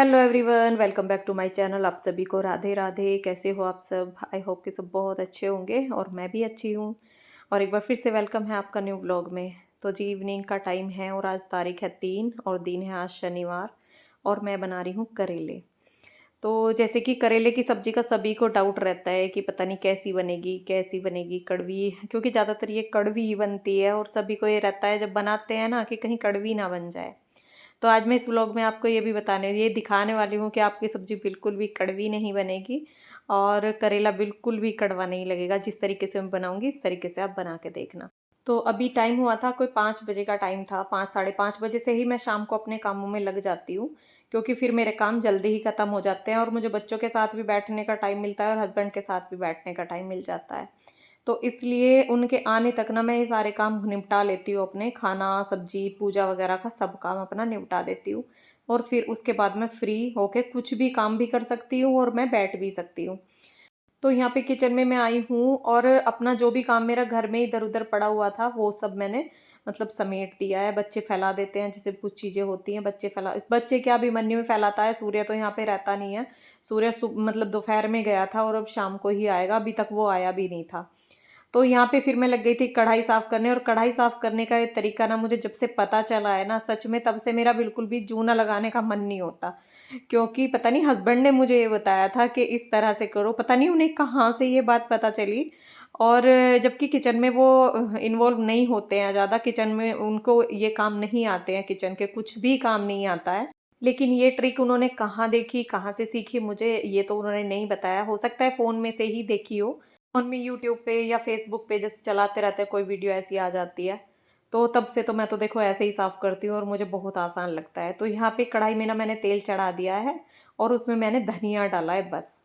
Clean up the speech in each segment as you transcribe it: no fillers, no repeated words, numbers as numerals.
Hello everyone, welcome back to my channel. आप सभी को राधे राधे। कैसे हो आप सब? आई होप कि सब बहुत अच्छे होंगे और मैं भी अच्छी हूँ। और एक बार फिर से वेलकम है आपका न्यू ब्लॉग में। तो जी, इवनिंग का टाइम है और आज तारीख है 3 और दिन है आज शनिवार। और मैं बना रही हूँ करेले। तो जैसे कि करेले की सब्जी का सभी को डाउट रहता है कि पता नहीं कैसी बनेगी, कड़वी, क्योंकि ज़्यादातर ये कड़वी ही बनती है। और सभी को ये रहता है जब बनाते हैं ना कि कहीं कड़वी ना बन जाए। तो आज मैं इस व्लॉग में आपको ये दिखाने वाली हूँ कि आपकी सब्ज़ी बिल्कुल भी कड़वी नहीं बनेगी और करेला बिल्कुल भी कड़वा नहीं लगेगा। जिस तरीके से मैं बनाऊँगी इस तरीके से आप बना के देखना। तो अभी टाइम हुआ था, कोई 5 बजे का टाइम था। 5 साढ़े 5 बजे से ही मैं शाम को अपने कामों में लग जाती हूँ, क्योंकि फिर मेरे काम जल्दी ही ख़त्म हो जाते हैं और मुझे बच्चों के साथ भी बैठने का टाइम मिलता है और हस्बैंड के साथ भी बैठने का टाइम मिल जाता है। तो इसलिए उनके आने तक ना मैं ये सारे काम निपटा लेती हूँ, अपने खाना, सब्जी, पूजा वगैरह का सब काम अपना निपटा देती हूँ। और फिर उसके बाद मैं फ्री होके कुछ भी काम भी कर सकती हूँ और मैं बैठ भी सकती हूँ। तो यहाँ पे किचन में मैं आई हूँ और अपना जो भी काम मेरा घर में इधर उधर पड़ा हुआ था वो सब मैंने मतलब समेट दिया है। बच्चे फैला देते हैं, जैसे कुछ चीज़ें होती हैं बच्चे क्या अभिमन्यु में फैलाता है। सूर्य तो यहाँ पे रहता नहीं है। सूर्य मतलब दोपहर में गया था और अब शाम को ही आएगा, अभी तक वो आया भी नहीं था। तो यहाँ पे फिर मैं लग गई थी कढ़ाई साफ करने। और कढ़ाई साफ करने का ये तरीका ना मुझे जब से पता चला है ना, सच में तब से मेरा बिल्कुल भी जूना लगाने का मन नहीं होता। क्योंकि पता नहीं हस्बैंड ने मुझे ये बताया था कि इस तरह से करो, पता नहीं उन्हें कहाँ से ये बात पता चली। और जबकि किचन में वो इन्वॉल्व नहीं होते हैं ज़्यादा, किचन में उनको ये काम नहीं आते हैं, किचन के कुछ भी काम नहीं आता है। लेकिन ये ट्रिक उन्होंने कहाँ देखी, कहाँ से सीखी, मुझे ये तो उन्होंने नहीं बताया। हो सकता है फ़ोन में से ही देखी हो। फ़ोन में यूट्यूब पे या फेसबुक पे जैसे चलाते रहते हैं, कोई वीडियो ऐसी आ जाती है। तो तब से तो मैं तो देखो ऐसे ही साफ़ करती हूँ और मुझे बहुत आसान लगता है। तो यहाँ पे कढ़ाई में ना मैंने तेल चढ़ा दिया है और उसमें मैंने धनिया डाला है बस।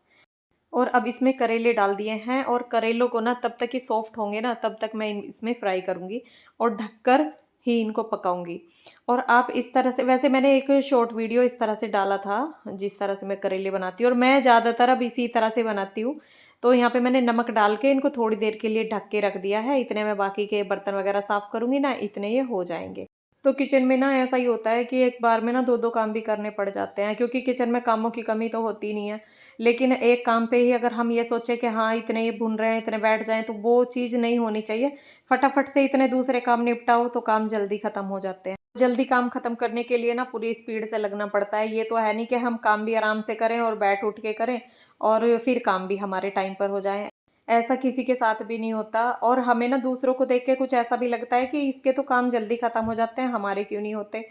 और अब इसमें करेले डाल दिए हैं और करेलों को ना तब तक ही सॉफ्ट होंगे ना, तब तक मैं इसमें फ्राई करूँगी और ढककर ही इनको पकाऊंगी। और आप इस तरह से, वैसे मैंने एक शॉर्ट वीडियो इस तरह से डाला था जिस तरह से मैं करेले बनाती हूँ, और मैं ज़्यादातर अब इसी तरह से बनाती हूँ। तो यहाँ पे मैंने नमक डाल के इनको थोड़ी देर के लिए ढक के रख दिया है। इतने में बाकी के बर्तन वगैरह साफ़ करूँगी ना, इतने ये हो जाएंगे। तो किचन में ना ऐसा ही होता है कि एक बार में ना दो दो काम भी करने पड़ जाते हैं, क्योंकि किचन में कामों की कमी तो होती नहीं है। लेकिन एक काम पे ही अगर हम ये सोचें कि हाँ इतने ये भून रहे हैं, इतने बैठ जाएं, तो वो चीज़ नहीं होनी चाहिए। फटाफट से इतने दूसरे काम निपटाओ तो काम जल्दी खत्म हो जाते हैं। जल्दी काम खत्म करने के लिए ना पूरी स्पीड से लगना पड़ता है। ये तो है नहीं कि हम काम भी आराम से करें और बैठ उठ के करें और फिर काम भी हमारे टाइम पर हो जाए। ऐसा किसी के साथ भी नहीं होता। और हमें ना दूसरों को देख के कुछ ऐसा भी लगता है कि इसके तो काम जल्दी खत्म हो जाते हैं, हमारे क्यों नहीं होते।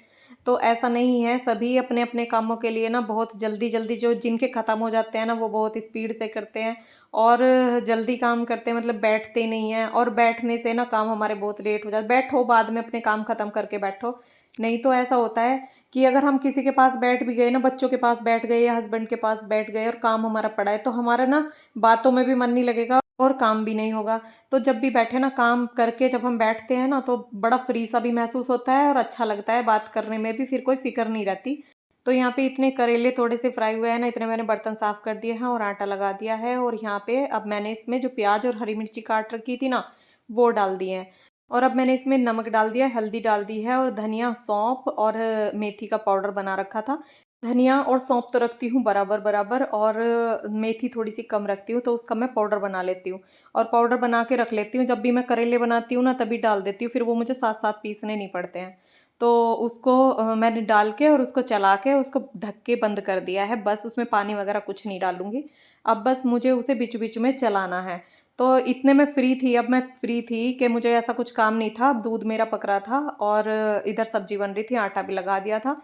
तो ऐसा नहीं है, सभी अपने अपने कामों के लिए ना बहुत जल्दी जल्दी, जो जिनके ख़त्म हो जाते हैं ना वो बहुत स्पीड से करते हैं और जल्दी काम करते हैं, मतलब बैठते नहीं हैं। और बैठने से ना काम हमारे बहुत लेट हो जाते। बैठो, बाद में अपने काम ख़त्म करके बैठो। नहीं तो ऐसा होता है कि अगर हम किसी के पास बैठ भी गए ना, बच्चों के पास बैठ गए या हस्बैंड के पास बैठ गए और काम हमारा पड़ा है, तो हमारा ना बातों में भी मन नहीं लगेगा और काम भी नहीं होगा। तो जब भी बैठे ना, काम करके जब हम बैठते हैं ना, तो बड़ा फ्री सा भी महसूस होता है और अच्छा लगता है, बात करने में भी फिर कोई फिक्र नहीं रहती। तो यहाँ पे इतने करेले थोड़े से फ्राई हुए हैं ना, इतने मैंने बर्तन साफ कर दिए हैं और आटा लगा दिया है। और यहाँ पे अब मैंने इसमें जो प्याज और हरी मिर्ची काट रखी थी ना, वो डाल दिए हैं। और अब मैंने इसमें नमक डाल दिया, हल्दी डाल दी है और धनिया, सौंफ और मेथी का पाउडर बना रखा था। धनिया और सौंफ तो रखती हूँ बराबर बराबर, और मेथी थोड़ी सी कम रखती हूँ, तो उसका मैं पाउडर बना लेती हूँ। और पाउडर बना के रख लेती हूँ, जब भी मैं करेले बनाती हूँ ना तभी डाल देती हूँ, फिर वो मुझे साथ साथ पीसने नहीं पड़ते हैं। तो उसको मैंने डाल के और उसको चला के उसको ढक के बंद कर दिया है। बस उसमें पानी वगैरह कुछ नहीं डालूंगी। अब बस मुझे उसे बीच बीच में चलाना है। तो इतने में फ्री थी, अब मैं फ्री थी कि मुझे ऐसा कुछ काम नहीं था। अब दूध मेरा पक रहा था और इधर सब्जी बन रही थी, आटा भी लगा दिया था।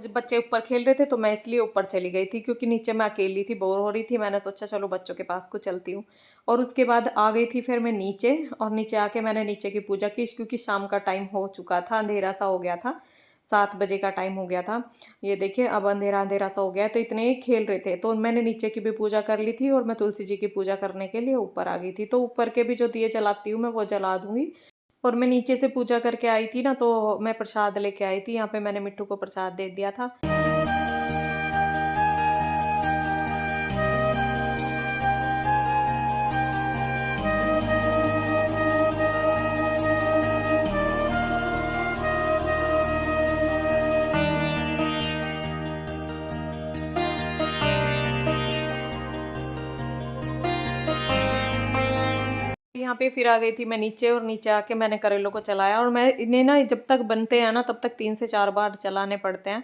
बच्चे ऊपर खेल रहे थे तो मैं इसलिए ऊपर चली गई थी, क्योंकि नीचे मैं अकेली थी, बोर हो रही थी। मैंने सोचा चलो बच्चों के पास को चलती हूँ। और उसके बाद आ गई थी फिर मैं नीचे, और नीचे आके मैंने नीचे की पूजा की, क्योंकि शाम का टाइम हो चुका था, अंधेरा सा हो गया था। 7 बजे का टाइम हो गया था। ये देखिए अब अंधेरा अंधेरा सा हो गया है, तो इतने ही खेल रहे थे। तो मैंने नीचे की भी पूजा कर ली थी और मैं तुलसी जी की पूजा करने के लिए ऊपर आ गई थी। तो ऊपर के भी जो दिए जलाती हूँ मैं, वो जला दूंगी। और मैं नीचे से पूजा करके आई थी ना, तो मैं प्रसाद लेके आई थी। यहाँ पे मैंने मिट्टू को प्रसाद दे दिया था। यहाँ पे फिर आ गई थी मैं नीचे, और नीचे आके मैंने करेलों को चलाया, और मैं इन्हें ना जब तक बनते हैं ना तब तक 3 से 4 बार चलाने पड़ते हैं,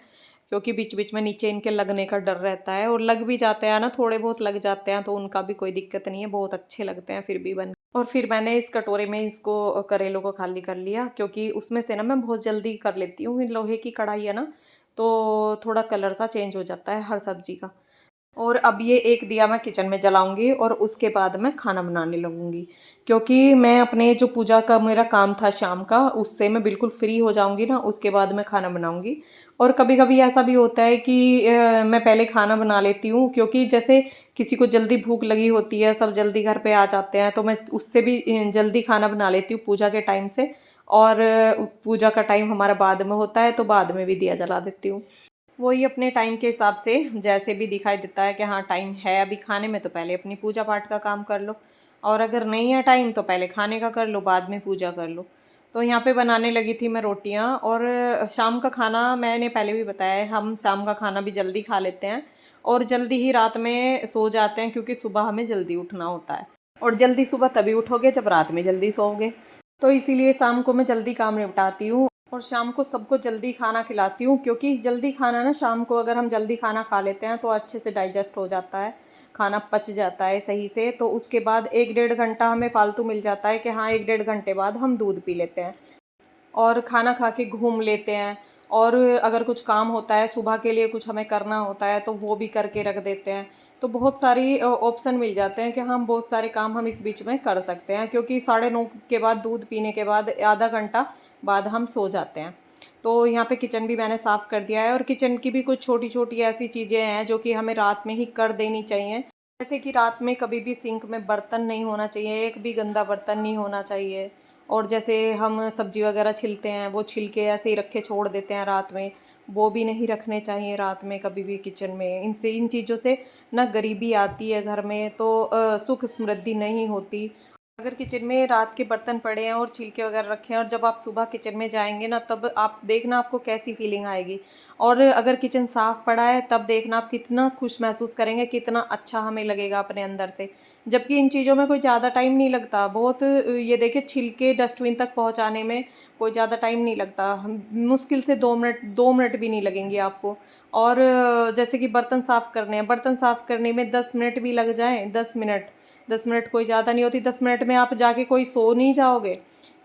क्योंकि बीच बीच में नीचे इनके लगने का डर रहता है, और लग भी जाते हैं ना, थोड़े बहुत लग जाते हैं तो उनका भी कोई दिक्कत नहीं है, बहुत अच्छे लगते हैं फिर भी बन। और फिर मैंने इस कटोरे में इसको करेलों को खाली कर लिया, क्योंकि उसमें से ना मैं बहुत जल्दी कर लेती हूँ, लोहे की कढ़ाई है ना, तो थोड़ा कलर सा चेंज हो जाता है हर सब्जी का। और अब ये एक दिया मैं किचन में जलाऊंगी, और उसके बाद मैं खाना बनाने लगूंगी, क्योंकि मैं अपने जो पूजा का मेरा काम था शाम का, उससे मैं बिल्कुल फ्री हो जाऊंगी ना, उसके बाद मैं खाना बनाऊंगी। और कभी कभी ऐसा भी होता है कि मैं पहले खाना बना लेती हूँ, क्योंकि जैसे किसी को जल्दी भूख लगी होती है, सब जल्दी घर पे आ जाते हैं, तो मैं उससे भी जल्दी खाना बना लेती हूँ पूजा के टाइम से। और पूजा का टाइम हमारा बाद में होता है, तो बाद में भी दिया जला देती हूँ। वही अपने टाइम के हिसाब से जैसे भी दिखाई देता है कि हाँ टाइम है अभी खाने में, तो पहले अपनी पूजा पाठ का काम कर लो, और अगर नहीं है टाइम तो पहले खाने का कर लो, बाद में पूजा कर लो। तो यहाँ पे बनाने लगी थी मैं रोटियाँ, और शाम का खाना मैंने पहले भी बताया है, हम शाम का खाना भी जल्दी खा लेते हैं, और जल्दी ही रात में सो जाते हैं, क्योंकि सुबह हमें जल्दी उठना होता है, और जल्दी सुबह तभी उठोगे जब रात में जल्दी सोओगे। तो इसीलिए शाम को मैं जल्दी काम निपटाती हूँ, और शाम को सबको जल्दी खाना खिलाती हूँ, क्योंकि जल्दी खाना ना, शाम को अगर हम जल्दी खाना खा लेते हैं तो अच्छे से डाइजेस्ट हो जाता है, खाना पच जाता है सही से, तो उसके बाद 1 डेढ़ घंटा हमें फालतू मिल जाता है कि हाँ 1 डेढ़ घंटे बाद हम दूध पी लेते हैं, और खाना खा के घूम लेते हैं, और अगर कुछ काम होता है सुबह के लिए, कुछ हमें करना होता है तो वो भी करके रख देते हैं। तो बहुत सारी ऑप्शन मिल जाते हैं कि हम बहुत सारे काम हम इस बीच में कर सकते हैं, क्योंकि 9:30 के बाद दूध पीने के बाद आधा घंटा बाद हम सो जाते हैं। तो यहाँ पे किचन भी मैंने साफ़ कर दिया है, और किचन की भी कुछ छोटी छोटी ऐसी चीज़ें हैं जो कि हमें रात में ही कर देनी चाहिए। जैसे कि रात में कभी भी सिंक में बर्तन नहीं होना चाहिए, एक भी गंदा बर्तन नहीं होना चाहिए। और जैसे हम सब्जी वगैरह छिलते हैं, वो छिलके ऐसे ही रखे छोड़ देते हैं रात में, वो भी नहीं रखने चाहिए रात में कभी भी किचन में। इनसे इन चीज़ों से ना गरीबी आती है घर में, तो सुख समृद्धि नहीं होती। अगर किचन में रात के बर्तन पड़े हैं और छिलके वगैरह रखे हैं, और जब आप सुबह किचन में जाएंगे ना, तब आप देखना आपको कैसी फीलिंग आएगी। और अगर किचन साफ़ पड़ा है तब देखना आप कितना खुश महसूस करेंगे, कितना अच्छा हमें लगेगा अपने अंदर से। जबकि इन चीज़ों में कोई ज़्यादा टाइम नहीं लगता, बहुत ये देखिए छिलके डस्टबिन तक पहुंचाने में कोई ज़्यादा टाइम नहीं लगता, मुश्किल से 2 मिनट, 2 मिनट भी नहीं लगेंगे आपको। और जैसे कि बर्तन साफ़ करने हैं, बर्तन साफ़ करने में 10 मिनट भी लग जाएं, 10 मिनट, 10 मिनट कोई ज़्यादा नहीं होती। 10 मिनट में आप जाके कोई सो नहीं जाओगे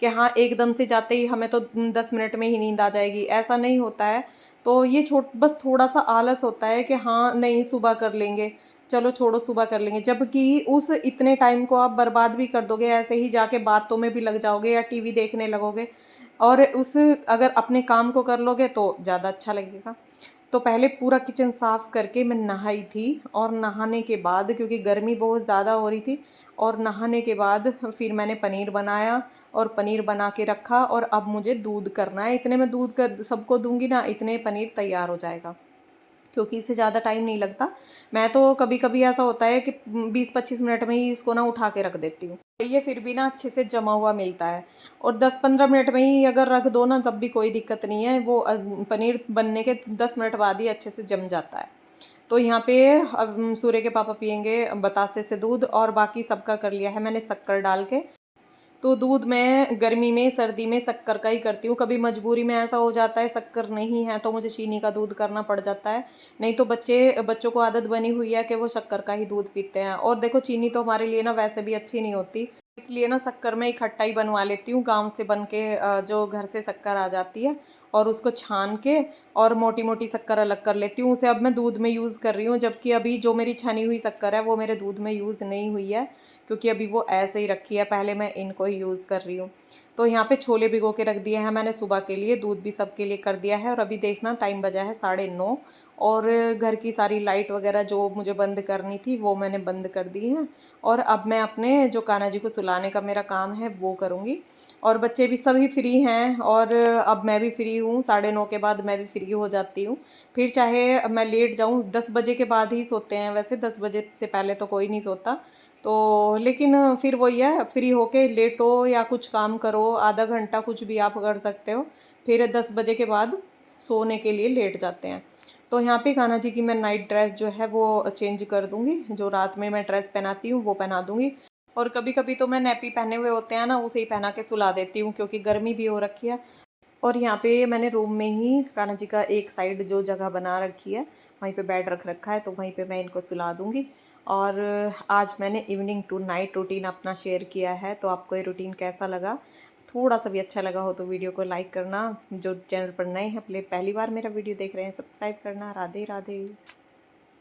कि हाँ एकदम से जाते ही हमें तो 10 मिनट में ही नींद आ जाएगी, ऐसा नहीं होता है। तो ये बस थोड़ा सा आलस होता है कि हाँ नहीं सुबह कर लेंगे, चलो छोड़ो सुबह कर लेंगे, जबकि उस इतने टाइम को आप बर्बाद भी कर दोगे, ऐसे ही जाके बातों में भी लग जाओगे या टीवी देखने लगोगे, और उस अगर अपने काम को कर लोगे तो ज़्यादा अच्छा लगेगा। तो पहले पूरा किचन साफ़ करके मैं नहाई थी, और नहाने के बाद क्योंकि गर्मी बहुत ज़्यादा हो रही थी, और नहाने के बाद फिर मैंने पनीर बनाया, और पनीर बना के रखा, और अब मुझे दूध करना है, इतने में दूध कर सबको दूंगी ना, इतने पनीर तैयार हो जाएगा, क्योंकि इससे ज़्यादा टाइम नहीं लगता। मैं तो कभी कभी ऐसा होता है कि 20-25 मिनट में ही इसको ना उठा के रख देती हूँ, ये फिर भी ना अच्छे से जमा हुआ मिलता है। और 10-15 मिनट में ही अगर रख दो ना, तब भी कोई दिक्कत नहीं है, वो पनीर बनने के 10 मिनट बाद ही अच्छे से जम जाता है। तो यहाँ पे अब सूर्य के पापा पियेंगे बतासे से दूध, और बाकी सबका कर लिया है मैंने शक्कर डाल के। तो दूध मैं गर्मी में सर्दी में शक्कर का ही करती हूँ, कभी मजबूरी में ऐसा हो जाता है शक्कर नहीं है तो मुझे चीनी का दूध करना पड़ जाता है। नहीं तो बच्चों को आदत बनी हुई है कि वो शक्कर का ही दूध पीते हैं, और देखो चीनी तो हमारे लिए ना वैसे भी अच्छी नहीं होती, इसलिए ना शक्कर में इकट्ठा ही बनवा लेती हूँ, गाँव से बन के जो घर से शक्कर आ जाती है, और उसको छान के और मोटी मोटी शक्कर अलग कर लेती हूँ, उसे अब मैं दूध में यूज़ कर रही हूँ, जबकि अभी जो मेरी छनी हुई शक्कर है वो मेरे दूध में यूज़ नहीं हुई है, क्योंकि अभी वो ऐसे ही रखी है, पहले मैं इनको ही यूज़ कर रही हूँ। तो यहाँ पे छोले भिगो के रख दिए हैं मैंने सुबह के लिए, दूध भी सबके लिए कर दिया है, और अभी देखना टाइम बजा है 9:30, और घर की सारी लाइट वगैरह जो मुझे बंद करनी थी वो मैंने बंद कर दी है, और अब मैं अपने जो कान्हा जी को सुलाने का मेरा काम है वो करूँगी। और बच्चे भी सभी फ्री हैं, और अब मैं भी फ्री हूँ, 9:30 के बाद मैं भी फ्री हो जाती हूँ। फिर चाहे मैं लेट जाऊँ, 10 बजे के बाद ही सोते हैं वैसे, 10 बजे से पहले तो कोई नहीं सोता। तो लेकिन फिर वही है, फ्री होके लेटो या कुछ काम करो, आधा घंटा कुछ भी आप कर सकते हो, फिर 10 बजे के बाद सोने के लिए लेट जाते हैं। तो यहाँ पे कान्हा जी की मैं नाइट ड्रेस जो है वो चेंज कर दूँगी, जो रात में मैं ड्रेस पहनाती हूँ वो पहना दूँगी। और कभी कभी तो मैं नैपी पहने हुए होते हैं ना, उसे ही पहना के सुला देती हूँ क्योंकि गर्मी भी हो रखी है। और यहाँ पे मैंने रूम में ही कान्हा जी का एक साइड जो जगह बना रखी है, वहीं पे बेड रख रखा है, तो वहीं पे मैं इनको सुला दूँगी। और आज मैंने इवनिंग टू नाइट रूटीन अपना शेयर किया है, तो आपको ये रूटीन कैसा लगा? थोड़ा सा भी अच्छा लगा हो तो वीडियो को लाइक करना, जो चैनल पर नए हैं पहली बार मेरा वीडियो देख रहे हैं सब्सक्राइब करना। राधे राधे।